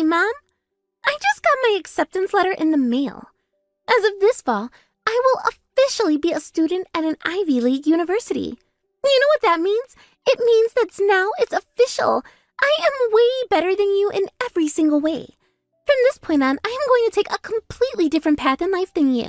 Hey, Mom! I just got my acceptance letter in the mail. As of this fall, I will officially be a student at an Ivy League university. You know what that means? It means that now it's official. I am way better than you in every single way. From this point on, I am going to take a completely different path in life than you.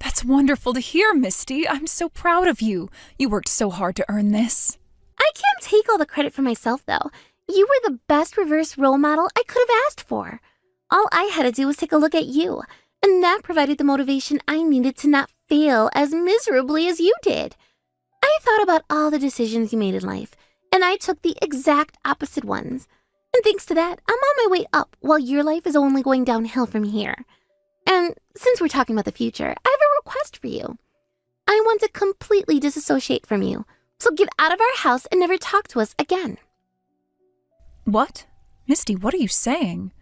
That's wonderful to hear, Misty. I'm so proud of you. You worked so hard to earn this. I can't take all the credit for myself, though. You were the best reverse role model I could have asked for. All I had to do was take a look at you, and that provided the motivation I needed to not fail as miserably as you did. I thought about all the decisions you made in life, and I took the exact opposite ones. And thanks to that, I'm on my way up while your life is only going downhill from here. And since we're talking about the future, I have a request for you. I want to completely disassociate from you, so get out of our house and never talk to us again. What? Misty, what are you saying?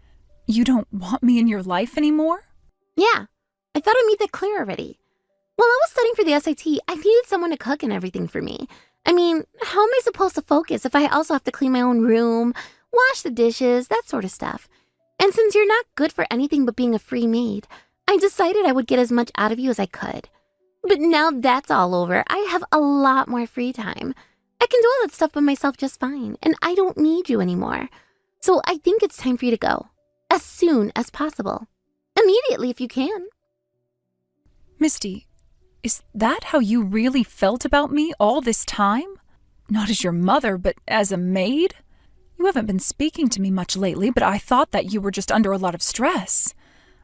You don't want me in your life anymore? Yeah, I thought I made that clear already. While I was studying for the SAT, I needed someone to cook and everything for me. I mean, how am I supposed to focus if I also have to clean my own room, wash the dishes, that sort of stuff? And since you're not good for anything but being a free maid, I decided I would get as much out of you as I could. But now that's all over, I have a lot more free time. I can do all that stuff by myself just fine, and I don't need you anymore. So I think it's time for you to go. As soon as possible. Immediately if you can. Misty, is that how you really felt about me all this time? Not as your mother, but as a maid? You haven't been speaking to me much lately, but I thought that you were just under a lot of stress.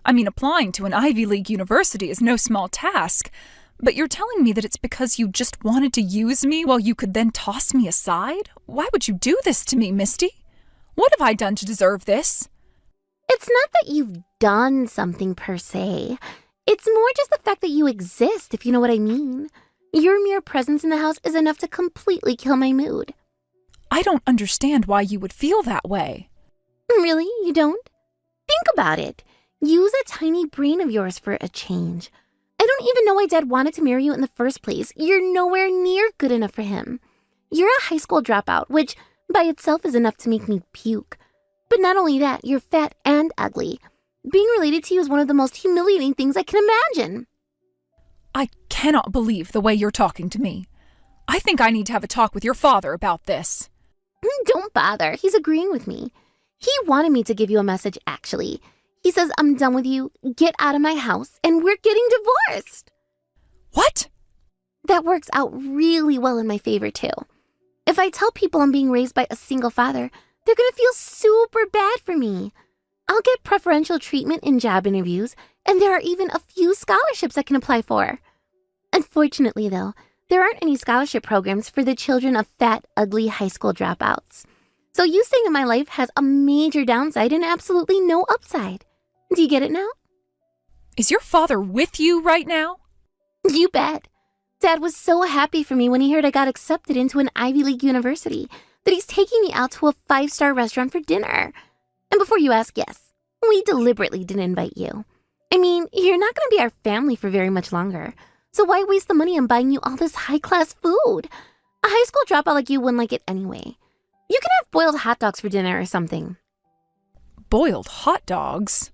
I mean, applying to an Ivy League university is no small task, but you're telling me that it's because you just wanted to use me while you could then toss me aside? Why would you do this to me, Misty? What have I done to deserve this? It's not that you've done something per se. It's more just the fact that you exist, if you know what I mean. Your mere presence in the house is enough to completely kill my mood. I don't understand why you would feel that way. Really? You don't? Think about it. Use a tiny brain of yours for a change. I don't even know why Dad wanted to marry you in the first place. You're nowhere near good enough for him. You're a high school dropout, which by itself is enough to make me puke. But not only that, you're fat and ugly. Being related to you is one of the most humiliating things I can imagine. I cannot believe the way you're talking to me. I think I need to have a talk with your father about this. Don't bother. He's agreeing with me. He wanted me to give you a message, actually. He says I'm done with you, get out of my house, and we're getting divorced. What? That works out really well in my favor, too. If I tell people I'm being raised by a single father, they're going to feel super bad for me. I'll get preferential treatment in job interviews, and there are even a few scholarships I can apply for. Unfortunately, though, there aren't any scholarship programs for the children of fat, ugly high school dropouts. So you staying in my life has a major downside and absolutely no upside. Do you get it now? Is your father with you right now? You bet. Dad was so happy for me when he heard I got accepted into an Ivy League university that he's taking me out to a 5-star restaurant for dinner. And before you ask, yes, we deliberately didn't invite you. I mean, you're not going to be our family for very much longer. So why waste the money on buying you all this high-class food? A high school dropout like you wouldn't like it anyway. You can have boiled hot dogs for dinner or something. Boiled hot dogs?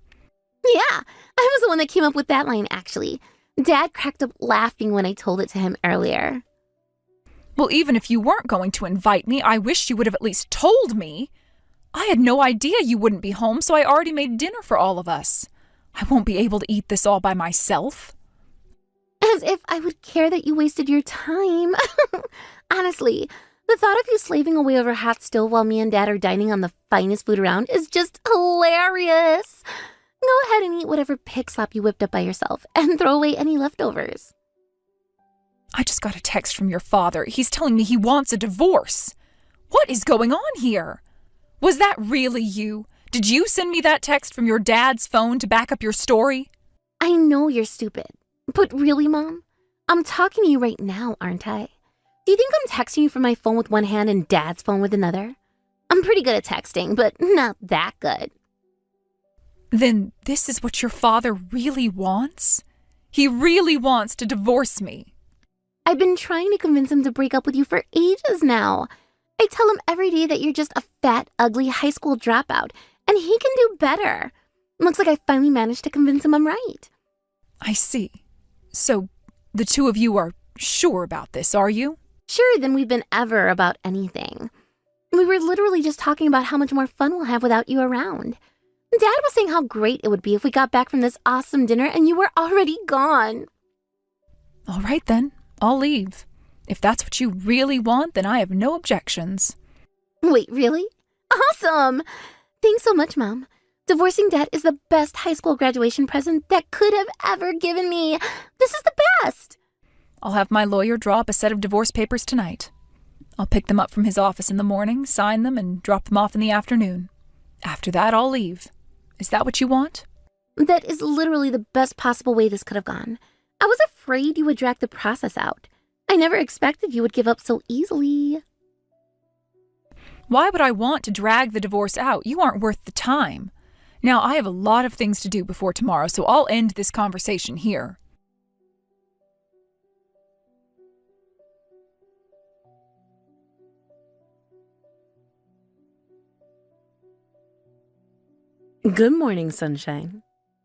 Yeah, I was the one that came up with that line, actually. Dad cracked up laughing when I told it to him earlier. Well, even if you weren't going to invite me, I wish you would have at least told me. I had no idea you wouldn't be home, so I already made dinner for all of us. I won't be able to eat this all by myself. As if I would care that you wasted your time. Honestly, the thought of you slaving away over hot stove while me and Dad are dining on the finest food around is just hilarious. Go ahead and eat whatever pig slop you whipped up by yourself and throw away any leftovers. I just got a text from your father. He's telling me he wants a divorce. What is going on here? Was that really you? Did you send me that text from your dad's phone to back up your story? I know you're stupid. But really, Mom? I'm talking to you right now, aren't I? Do you think I'm texting you from my phone with one hand and Dad's phone with another? I'm pretty good at texting, but not that good. Then this is what your father really wants? He really wants to divorce me. I've been trying to convince him to break up with you for ages now. I tell him every day that you're just a fat, ugly high school dropout, and he can do better. Looks like I finally managed to convince him I'm right. I see. So, the two of you are sure about this, are you? Surer than we've been ever about anything. We were literally just talking about how much more fun we'll have without you around. Dad was saying how great it would be if we got back from this awesome dinner and you were already gone. All right then, I'll leave. If that's what you really want, then I have no objections. Wait, really? Awesome! Thanks so much, Mom. Divorcing Dad is the best high school graduation present that could have ever given me. This is the best! I'll have my lawyer draw up a set of divorce papers tonight. I'll pick them up from his office in the morning, sign them, and drop them off in the afternoon. After that, I'll leave. Is that what you want? That is literally the best possible way this could have gone. I was afraid you would drag the process out. I never expected you would give up so easily. Why would I want to drag the divorce out? You aren't worth the time. Now, I have a lot of things to do before tomorrow, so I'll end this conversation here. Good morning, sunshine.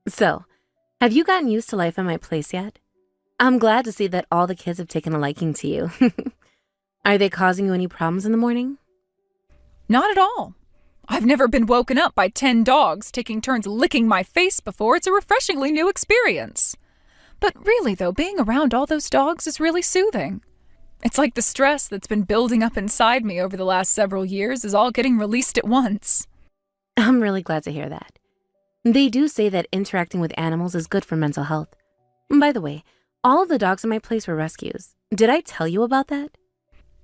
So, have you gotten used to life at my place yet? I'm glad to see that all the kids have taken a liking to you. Are they causing you any problems in the morning? Not at all. I've never been woken up by 10 dogs taking turns licking my face before. It's a refreshingly new experience. But really, though, being around all those dogs is really soothing. It's like the stress that's been building up inside me over the last several years is all getting released at once. I'm really glad to hear that. They do say that interacting with animals is good for mental health. By the way, all of the dogs in my place were rescues. Did I tell you about that?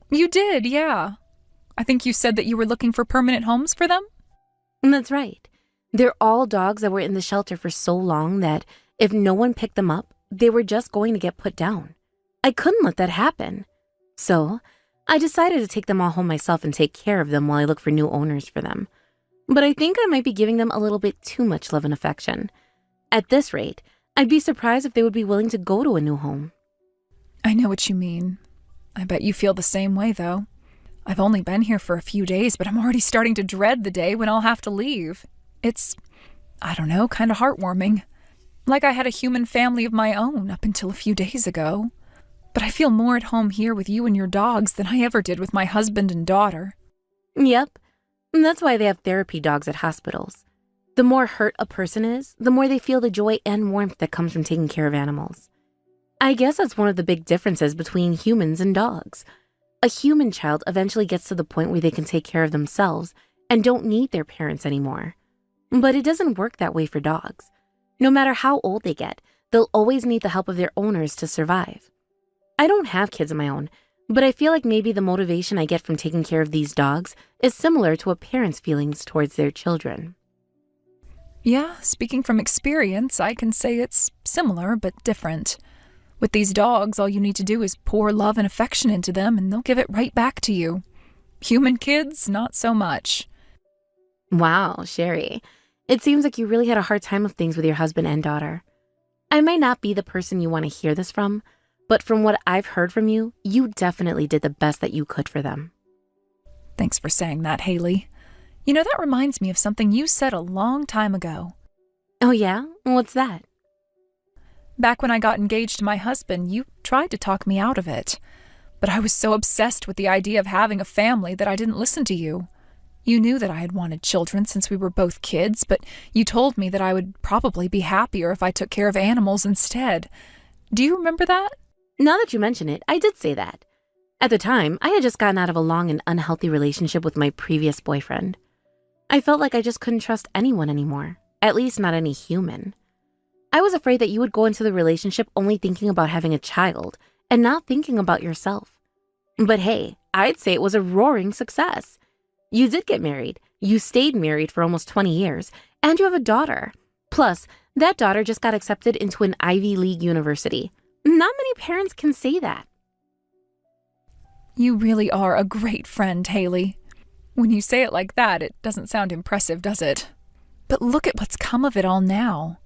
You did, yeah. I think you said that you were looking for permanent homes for them? That's right. They're all dogs that were in the shelter for so long that if no one picked them up, they were just going to get put down. I couldn't let that happen. So, I decided to take them all home myself and take care of them while I look for new owners for them. But I think I might be giving them a little bit too much love and affection. At this rate, I'd be surprised if they would be willing to go to a new home. I know what you mean. I bet you feel the same way, though. I've only been here for a few days, but I'm already starting to dread the day when I'll have to leave. It's, I don't know, kind of heartwarming. Like I had a human family of my own up until a few days ago. But I feel more at home here with you and your dogs than I ever did with my husband and daughter. Yep. That's why they have therapy dogs at hospitals. The more hurt a person is, the more they feel the joy and warmth that comes from taking care of animals. I guess that's one of the big differences between humans and dogs. A human child eventually gets to the point where they can take care of themselves and don't need their parents anymore. But it doesn't work that way for dogs. No matter how old they get, they'll always need the help of their owners to survive. I don't have kids of my own, but I feel like maybe the motivation I get from taking care of these dogs is similar to a parent's feelings towards their children. Yeah, speaking from experience, I can say it's similar but different. With these dogs, all you need to do is pour love and affection into them and they'll give it right back to you. Human kids, not so much. Wow, Sherry. It seems like you really had a hard time of things with your husband and daughter. I might not be the person you want to hear this from, but from what I've heard from you, you definitely did the best that you could for them. Thanks for saying that, Haley. You know, that reminds me of something you said a long time ago. Oh yeah? What's that? Back when I got engaged to my husband, you tried to talk me out of it. But I was so obsessed with the idea of having a family that I didn't listen to you. You knew that I had wanted children since we were both kids, but you told me that I would probably be happier if I took care of animals instead. Do you remember that? Now that you mention it, I did say that. At the time, I had just gotten out of a long and unhealthy relationship with my previous boyfriend. I felt like I just couldn't trust anyone anymore, at least not any human. I was afraid that you would go into the relationship only thinking about having a child and not thinking about yourself. But hey, I'd say it was a roaring success. You did get married, you stayed married for almost 20 years, and you have a daughter. Plus, that daughter just got accepted into an Ivy League university. Not many parents can say that. You really are a great friend, Haley. When you say it like that, it doesn't sound impressive, does it? But look at what's come of it all now.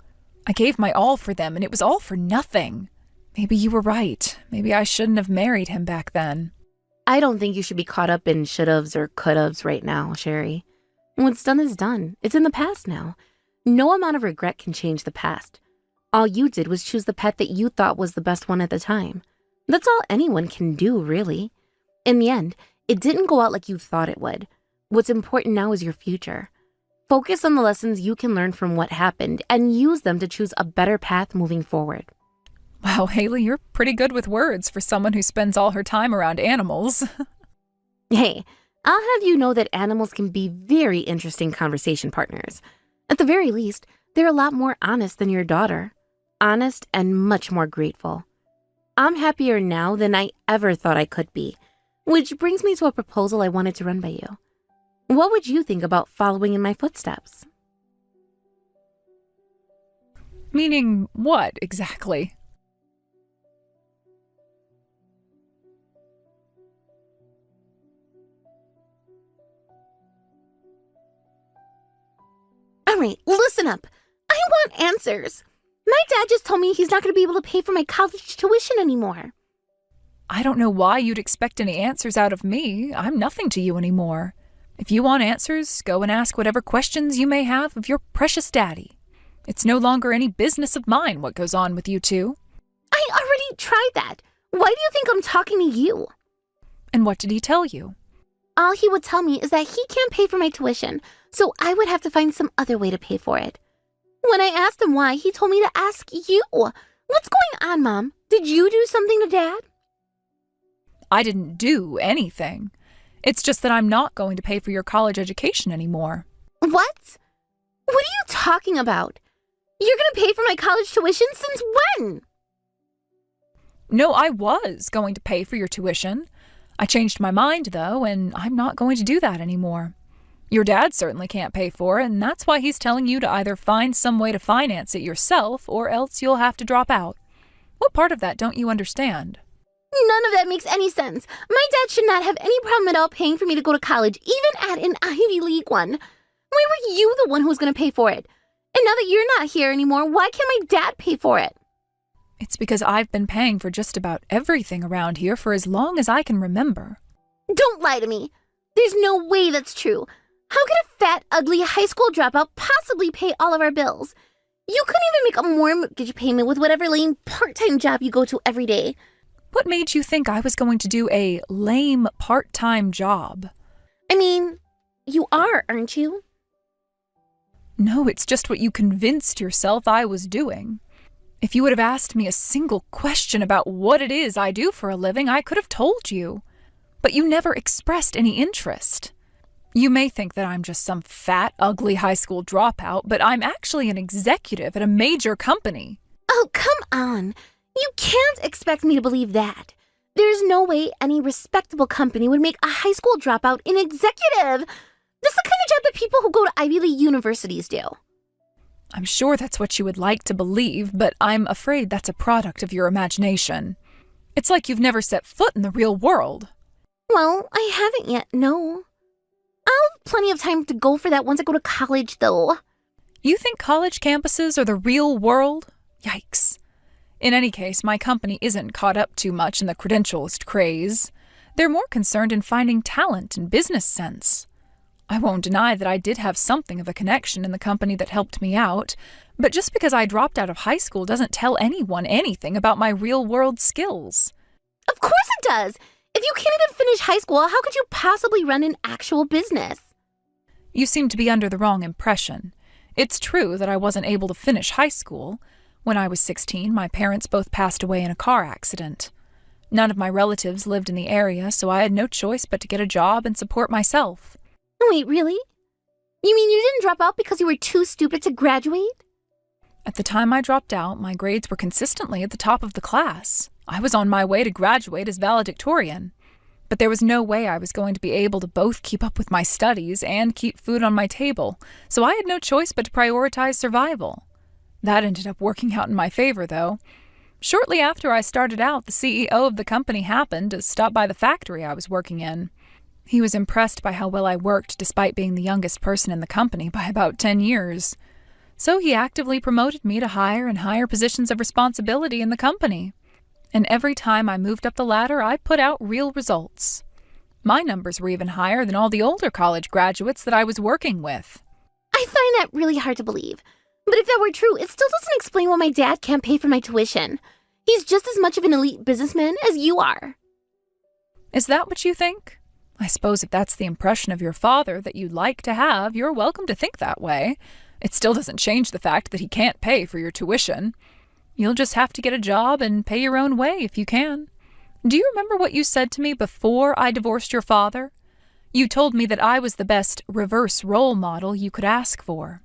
I gave my all for them, and it was all for nothing. Maybe you were right. Maybe I shouldn't have married him back then. I don't think you should be caught up in should-haves or could-haves right now, Sherry. What's done is done. It's in the past now. No amount of regret can change the past. All you did was choose the pet that you thought was the best one at the time. That's all anyone can do, really. In the end, it didn't go out like you thought it would. What's important now is your future. Focus on the lessons you can learn from what happened and use them to choose a better path moving forward. Wow, Haley, you're pretty good with words for someone who spends all her time around animals. Hey, I'll have you know that animals can be very interesting conversation partners. At the very least, they're a lot more honest than your daughter. Honest and much more grateful. I'm happier now than I ever thought I could be, which brings me to a proposal I wanted to run by you. What would you think about following in my footsteps? Meaning what, exactly? All right, listen up. I want answers. My dad just told me he's not going to be able to pay for my college tuition anymore. I don't know why you'd expect any answers out of me. I'm nothing to you anymore. If you want answers, go and ask whatever questions you may have of your precious daddy. It's no longer any business of mine what goes on with you two. I already tried that. Why do you think I'm talking to you? And what did he tell you? All he would tell me is that he can't pay for my tuition, so I would have to find some other way to pay for it. When I asked him why, he told me to ask you. What's going on, Mom? Did you do something to Dad? I didn't do anything. It's just that I'm not going to pay for your college education anymore. What? What are you talking about? You're going to pay for my college tuition since when? No, I was going to pay for your tuition. I changed my mind, though, and I'm not going to do that anymore. Your dad certainly can't pay for it, and that's why he's telling you to either find some way to finance it yourself, or else you'll have to drop out. What part of that don't you understand? None of that makes any sense. My dad should not have any problem at all paying for me to go to college, even at an Ivy League one. Why were you the one who was going to pay for it? And now that you're not here anymore, why can't my dad pay for it? It's because I've been paying for just about everything around here for as long as I can remember. Don't lie to me. There's no way that's true. How could a fat, ugly high school dropout possibly pay all of our bills? You couldn't even make a mortgage payment with whatever lame part-time job you go to every day. What made you think I was going to do a lame part-time job? I mean, you are, aren't you? No, it's just what you convinced yourself I was doing. If you would have asked me a single question about what it is I do for a living, I could have told you. But you never expressed any interest. You may think that I'm just some fat, ugly high school dropout, but I'm actually an executive at a major company. Oh, come on. You can't expect me to believe that. There's no way any respectable company would make a high school dropout an executive. That's the kind of job that people who go to Ivy League universities do. I'm sure that's what you would like to believe, but I'm afraid that's a product of your imagination. It's like you've never set foot in the real world. Well, I haven't yet, no. I'll have plenty of time to go for that once I go to college, though. You think college campuses are the real world? Yikes. In any case, my company isn't caught up too much in the credentialist craze. They're more concerned in finding talent and business sense. I won't deny that I did have something of a connection in the company that helped me out, but just because I dropped out of high school doesn't tell anyone anything about my real-world skills. Of course it does! If you can't even finish high school, how could you possibly run an actual business? You seem to be under the wrong impression. It's true that I wasn't able to finish high school. When I was 16, my parents both passed away in a car accident. None of my relatives lived in the area, so I had no choice but to get a job and support myself. Wait, really? You mean you didn't drop out because you were too stupid to graduate? At the time I dropped out, my grades were consistently at the top of the class. I was on my way to graduate as valedictorian. But there was no way I was going to be able to both keep up with my studies and keep food on my table, so I had no choice but to prioritize survival. That ended up working out in my favor, though. Shortly after I started out, the CEO of the company happened to stop by the factory I was working in. He was impressed by how well I worked despite being the youngest person in the company by about 10 years. So he actively promoted me to higher and higher positions of responsibility in the company. And every time I moved up the ladder, I put out real results. My numbers were even higher than all the older college graduates that I was working with. I find that really hard to believe. But if that were true, it still doesn't explain why my dad can't pay for my tuition. He's just as much of an elite businessman as you are. Is that what you think? I suppose if that's the impression of your father that you'd like to have, you're welcome to think that way. It still doesn't change the fact that he can't pay for your tuition. You'll just have to get a job and pay your own way if you can. Do you remember what you said to me before I divorced your father? You told me that I was the best reverse role model you could ask for.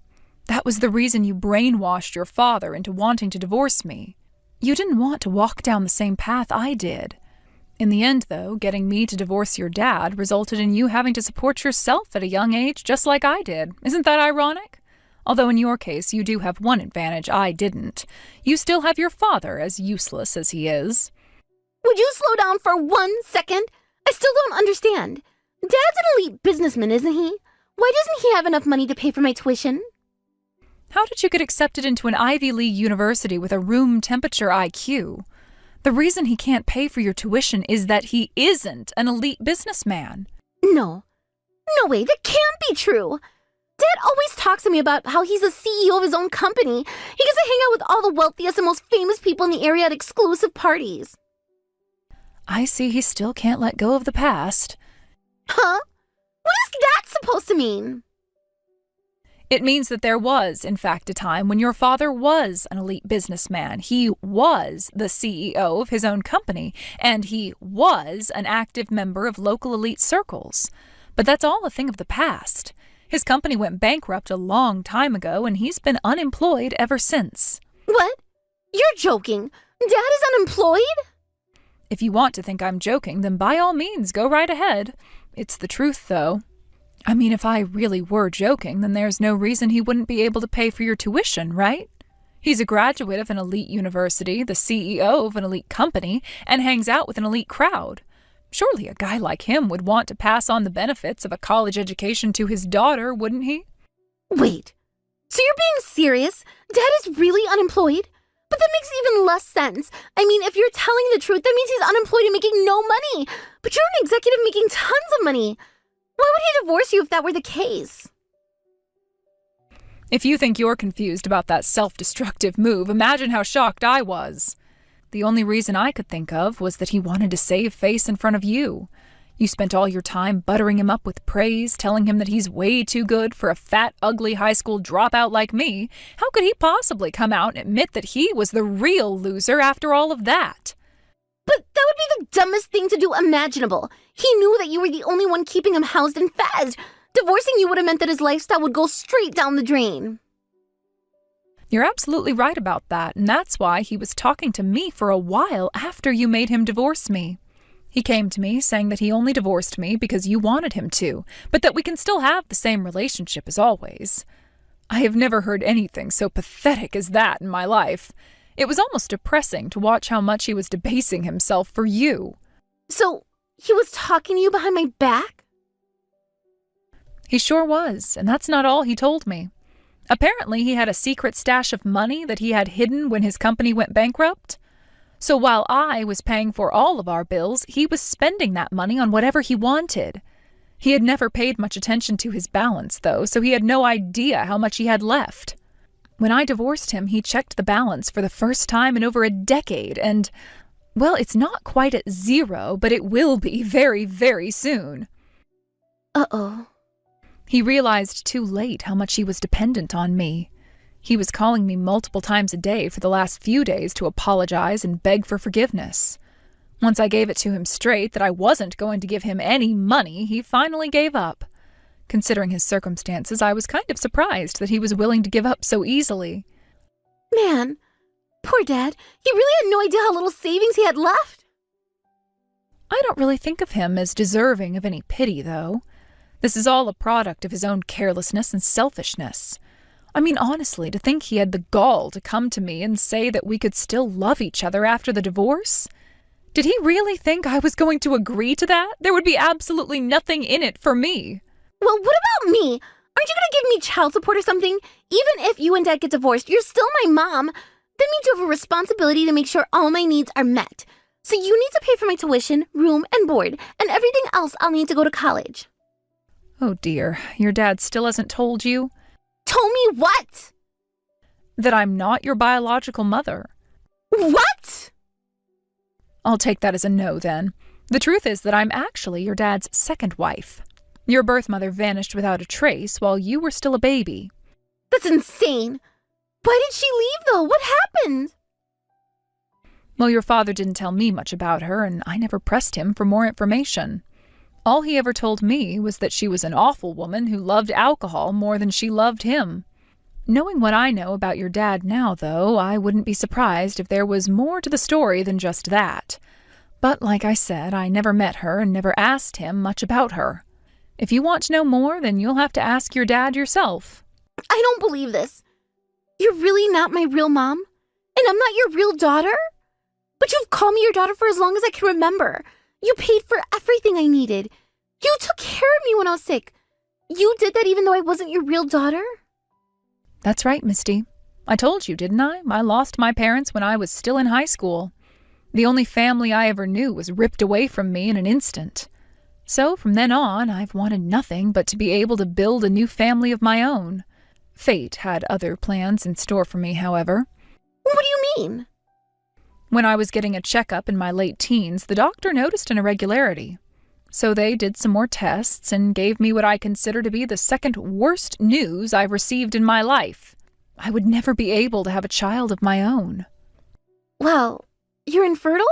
That was the reason you brainwashed your father into wanting to divorce me. You didn't want to walk down the same path I did. In the end, though, getting me to divorce your dad resulted in you having to support yourself at a young age just like I did. Isn't that ironic? Although in your case, you do have one advantage I didn't. You still have your father, as useless as he is. Would you slow down for 1 second? I still don't understand. Dad's an elite businessman, isn't he? Why doesn't he have enough money to pay for my tuition? How did you get accepted into an Ivy League university with a room temperature IQ? The reason he can't pay for your tuition is that he isn't an elite businessman. No way, that can't be true. Dad always talks to me about how he's the CEO of his own company. He gets to hang out with all the wealthiest and most famous people in the area at exclusive parties. I see he still can't let go of the past. Huh? What is that supposed to mean? It means that there was, in fact, a time when your father was an elite businessman. He was the CEO of his own company, and he was an active member of local elite circles. But that's all a thing of the past. His company went bankrupt a long time ago, and he's been unemployed ever since. What? You're joking. Dad is unemployed? If you want to think I'm joking, then by all means, go right ahead. It's the truth, though. I mean, if I really were joking, then there's no reason he wouldn't be able to pay for your tuition, right? He's a graduate of an elite university, the CEO of an elite company, and hangs out with an elite crowd. Surely a guy like him would want to pass on the benefits of a college education to his daughter, wouldn't he? Wait, so you're being serious? Dad is really unemployed? But that makes even less sense. I mean, if you're telling the truth, that means he's unemployed and making no money. But you're an executive making tons of money. Why would he divorce you if that were the case? If you think you're confused about that self-destructive move, imagine how shocked I was. The only reason I could think of was that he wanted to save face in front of you. You spent all your time buttering him up with praise, telling him that he's way too good for a fat, ugly high school dropout like me. How could he possibly come out and admit that he was the real loser after all of that? But that would be the dumbest thing to do imaginable. He knew that you were the only one keeping him housed and fed. Divorcing you would have meant that his lifestyle would go straight down the drain. You're absolutely right about that, and that's why he was talking to me for a while after you made him divorce me. He came to me saying that he only divorced me because you wanted him to, but that we can still have the same relationship as always. I have never heard anything so pathetic as that in my life. It was almost depressing to watch how much he was debasing himself for you. So, he was talking to you behind my back? He sure was, and that's not all he told me. Apparently, he had a secret stash of money that he had hidden when his company went bankrupt. So while I was paying for all of our bills, he was spending that money on whatever he wanted. He had never paid much attention to his balance, though, so he had no idea how much he had left. When I divorced him, he checked the balance for the first time in over a decade, and, well, it's not quite at zero, but it will be very, very soon. Uh-oh. He realized too late how much he was dependent on me. He was calling me multiple times a day for the last few days to apologize and beg for forgiveness. Once I gave it to him straight that I wasn't going to give him any money, he finally gave up. Considering his circumstances, I was kind of surprised that he was willing to give up so easily. Man, poor Dad. He really had no idea how little savings he had left. I don't really think of him as deserving of any pity, though. This is all a product of his own carelessness and selfishness. I mean, honestly, to think he had the gall to come to me and say that we could still love each other after the divorce? Did he really think I was going to agree to that? There would be absolutely nothing in it for me. Well, what about me? Aren't you going to give me child support or something? Even if you and Dad get divorced, you're still my mom. That means you have a responsibility to make sure all my needs are met. So you need to pay for my tuition, room, and board, and everything else I'll need to go to college. Oh dear, your dad still hasn't told you? Told me what? That I'm not your biological mother. What? I'll take that as a no then. The truth is that I'm actually your dad's second wife. Your birth mother vanished without a trace while you were still a baby. That's insane. Why did she leave though? What happened? Well, your father didn't tell me much about her, and I never pressed him for more information. All he ever told me was that she was an awful woman who loved alcohol more than she loved him. Knowing what I know about your dad now, though, I wouldn't be surprised if there was more to the story than just that. But like I said, I never met her and never asked him much about her. If you want to know more, then you'll have to ask your dad yourself. I don't believe this. You're really not my real mom? And I'm not your real daughter? But you've called me your daughter for as long as I can remember. You paid for everything I needed. You took care of me when I was sick. You did that even though I wasn't your real daughter? That's right, Misty. I told you, didn't I? I lost my parents when I was still in high school. The only family I ever knew was ripped away from me in an instant. So from then on, I've wanted nothing but to be able to build a new family of my own. Fate had other plans in store for me, however. What do you mean? When I was getting a checkup in my late teens, the doctor noticed an irregularity. So they did some more tests and gave me what I consider to be the second worst news I've received in my life. I would never be able to have a child of my own. Wow, you're infertile?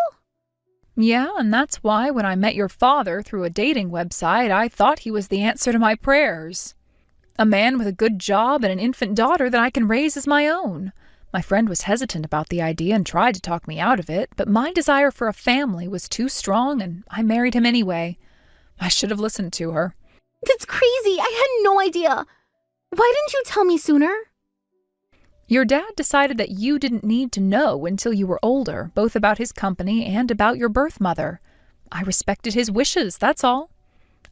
Yeah, and that's why when I met your father through a dating website, I thought he was the answer to my prayers. A man with a good job and an infant daughter that I can raise as my own. My friend was hesitant about the idea and tried to talk me out of it, but my desire for a family was too strong and I married him anyway. I should have listened to her. That's crazy. I had no idea. Why didn't you tell me sooner? Your dad decided that you didn't need to know until you were older, both about his company and about your birth mother. I respected his wishes, that's all.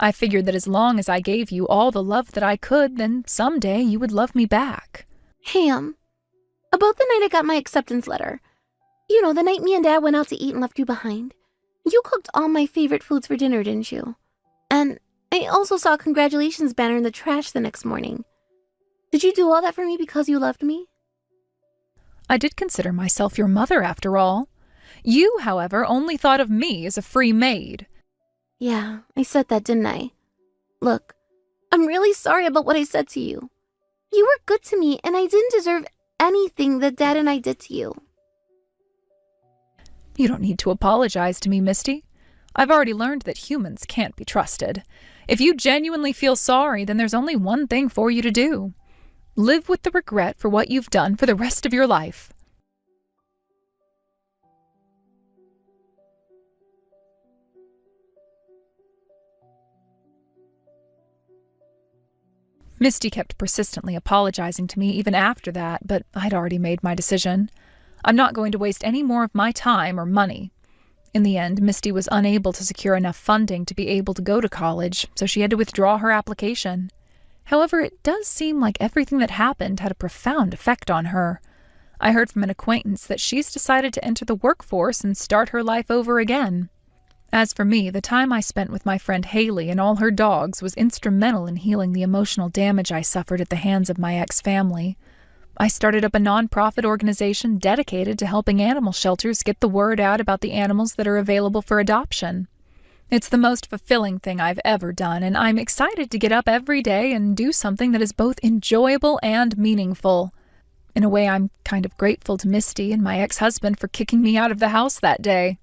I figured that as long as I gave you all the love that I could, then someday you would love me back. Ham, about the night I got my acceptance letter. You know, the night me and Dad went out to eat and left you behind. You cooked all my favorite foods for dinner, didn't you? And I also saw a congratulations banner in the trash the next morning. Did you do all that for me because you loved me? I did consider myself your mother, after all. You, however, only thought of me as a free maid. Yeah, I said that, didn't I? Look, I'm really sorry about what I said to you. You were good to me, and I didn't deserve anything that Dad and I did to you. You don't need to apologize to me, Misty. I've already learned that humans can't be trusted. If you genuinely feel sorry, then there's only one thing for you to do. Live with the regret for what you've done for the rest of your life. Misty kept persistently apologizing to me even after that, but I'd already made my decision. I'm not going to waste any more of my time or money. In the end, Misty was unable to secure enough funding to be able to go to college, so she had to withdraw her application. However, it does seem like everything that happened had a profound effect on her. I heard from an acquaintance that she's decided to enter the workforce and start her life over again. As for me, the time I spent with my friend Haley and all her dogs was instrumental in healing the emotional damage I suffered at the hands of my ex-family. I started up a non-profit organization dedicated to helping animal shelters get the word out about the animals that are available for adoption. It's the most fulfilling thing I've ever done, and I'm excited to get up every day and do something that is both enjoyable and meaningful. In a way, I'm kind of grateful to Misty and my ex-husband for kicking me out of the house that day.